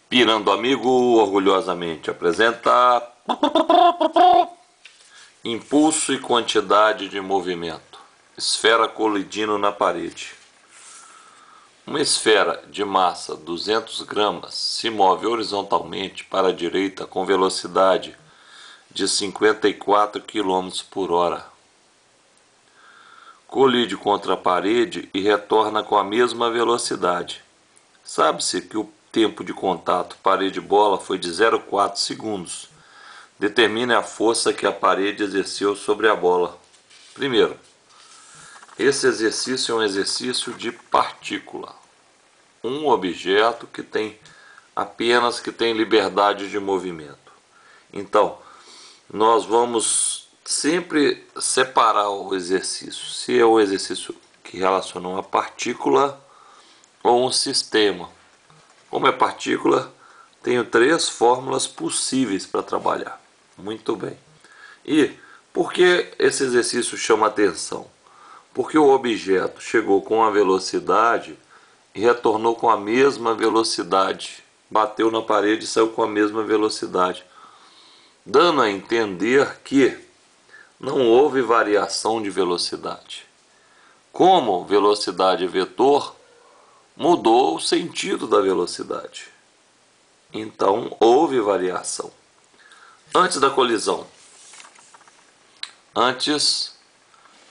Pirando Amigo orgulhosamente apresenta impulso e quantidade de movimento. Esfera colidindo na parede. Uma esfera de massa 200 gramas se move horizontalmente para a direita com velocidade de 54 km por hora. Colide contra a parede e retorna com a mesma velocidade. Sabe-se que o tempo de contato parede-bola foi de 0,4 segundos. Determine a força que a parede exerceu sobre a bola. Primeiro, esse exercício é um exercício de partícula. Um objeto que tem liberdade de movimento. Então, nós vamos sempre separar o exercício. Se é um exercício que relaciona uma partícula ou um sistema. Como é partícula, tenho 3 fórmulas possíveis para trabalhar. Muito bem. E por que esse exercício chama atenção? Porque o objeto chegou com a velocidade e retornou com a mesma velocidade. Bateu na parede e saiu com a mesma velocidade. Dando a entender que não houve variação de velocidade. Como velocidade é vetor, mudou o sentido da velocidade. Então, houve variação. Antes da colisão. Antes,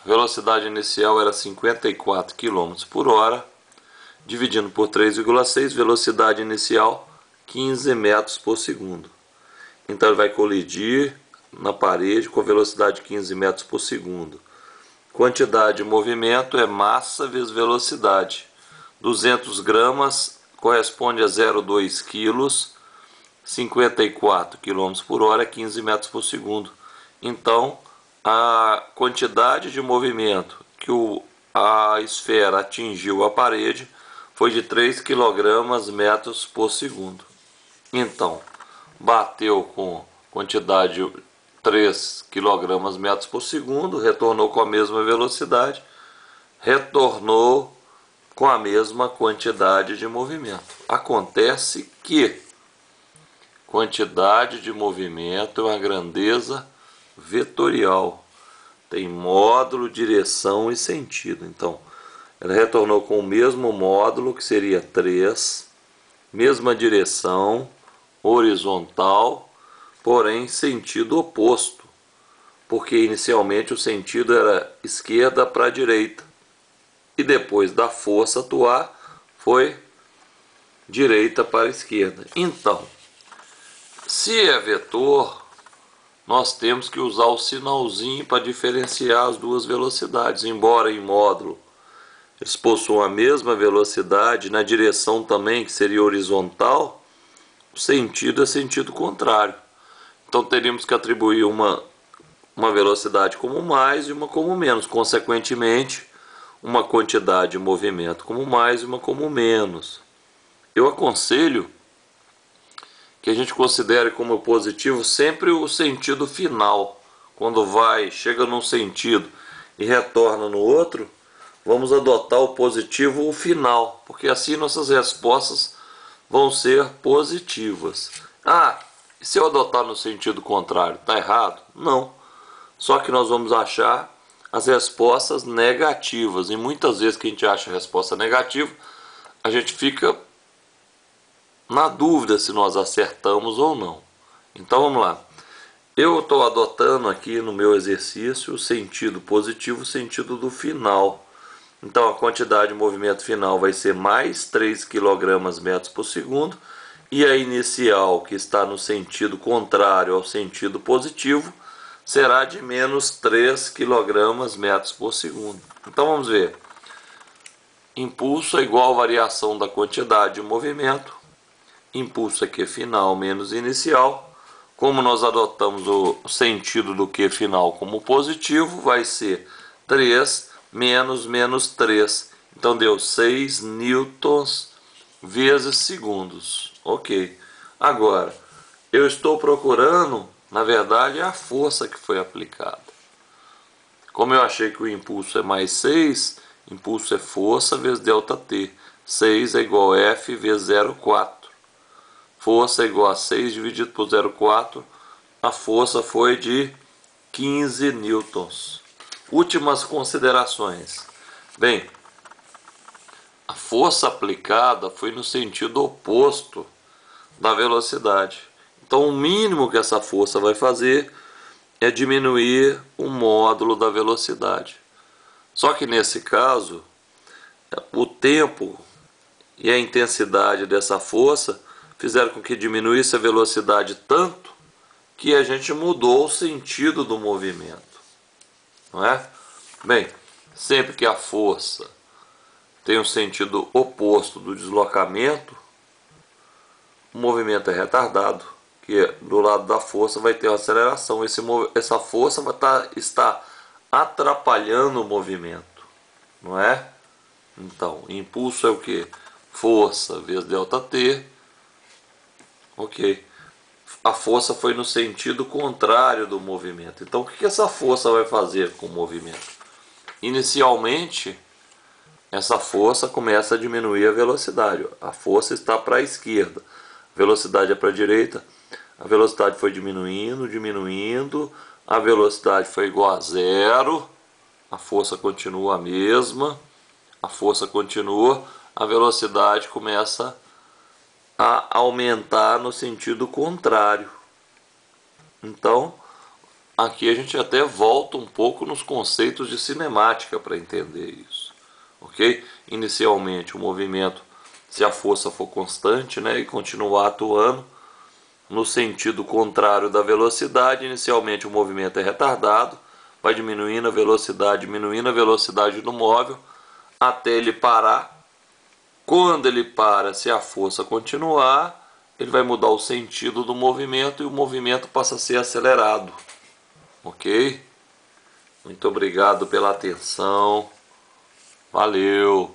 a velocidade inicial era 54 km por hora, dividindo por 3,6, velocidade inicial 15 metros por segundo. Então, ele vai colidir na parede com velocidade de 15 metros por segundo. Quantidade de movimento é massa vezes velocidade. 200 gramas corresponde a 0,2 quilos, 54 km por hora é 15 metros por segundo. Então, a quantidade de movimento que a esfera atingiu a parede foi de 3 kg metros por segundo. Então, bateu com quantidade de 3 kg metros por segundo, retornou com a mesma velocidade, retornou com a mesma quantidade de movimento. Acontece que quantidade de movimento é uma grandeza vetorial. Tem módulo, direção e sentido. Então, ela retornou com o mesmo módulo, que seria 3, mesma direção, horizontal, porém sentido oposto. Porque inicialmente o sentido era esquerda para direita. E depois da força atuar, foi direita para esquerda. Então, se é vetor, nós temos que usar o sinalzinho para diferenciar as duas velocidades. Embora em módulo eles possuam a mesma velocidade, na direção também, que seria horizontal, o sentido é sentido contrário. Então teríamos que atribuir uma velocidade como mais e uma como menos. Consequentemente, uma quantidade de movimento como mais e uma como menos. Eu aconselho que a gente considere como positivo sempre o sentido final. Quando chega num sentido e retorna no outro, vamos adotar o positivo o final, porque assim nossas respostas vão ser positivas. E se eu adotar no sentido contrário, está errado? Não. Só que nós vamos achar as respostas negativas. E muitas vezes que a gente acha a resposta negativa, a gente fica na dúvida se nós acertamos ou não. Então vamos lá. Eu estou adotando aqui no meu exercício o sentido positivo, o sentido do final. Então a quantidade de movimento final vai ser mais 3 kg metros por segundo. E a inicial, que está no sentido contrário ao sentido positivo, será de menos 3 kg metros por segundo. Então vamos ver. Impulso é igual a variação da quantidade de movimento. Impulso é Q final menos inicial. Como nós adotamos o sentido do Q final como positivo, vai ser 3 menos 3. Então deu 6 newtons vezes segundos. Ok. Agora, eu estou procurando, na verdade, a força que foi aplicada. Como eu achei que o impulso é mais 6, impulso é força vezes ΔT. 6 é igual a F vezes 0,4. Força igual a 6 dividido por 0,4. A força foi de 15 newtons. Últimas considerações. Bem, a força aplicada foi no sentido oposto da velocidade. Então, o mínimo que essa força vai fazer é diminuir o módulo da velocidade. Só que nesse caso, o tempo e a intensidade dessa força fizeram com que diminuísse a velocidade tanto que a gente mudou o sentido do movimento, não é? Bem, sempre que a força tem um sentido oposto do deslocamento, o movimento é retardado, que do lado da força vai ter uma aceleração. Essa força vai estar atrapalhando o movimento, não é? Então, impulso é o que? Força vezes ΔT. Ok. A força foi no sentido contrário do movimento. Então, o que essa força vai fazer com o movimento? Inicialmente, essa força começa a diminuir a velocidade. A força está para a esquerda, a velocidade é para a direita. A velocidade foi diminuindo, diminuindo. A velocidade foi igual a zero. A força continua a mesma. A força continua. A velocidade começa a aumentar no sentido contrário. Então, aqui a gente até volta um pouco nos conceitos de cinemática para entender isso. Ok? Inicialmente o movimento, se a força for constante, né, e continuar atuando no sentido contrário da velocidade, inicialmente o movimento é retardado, vai diminuindo a velocidade do móvel até ele parar. Quando ele para, se a força continuar, ele vai mudar o sentido do movimento e o movimento passa a ser acelerado. Ok? Muito obrigado pela atenção. Valeu!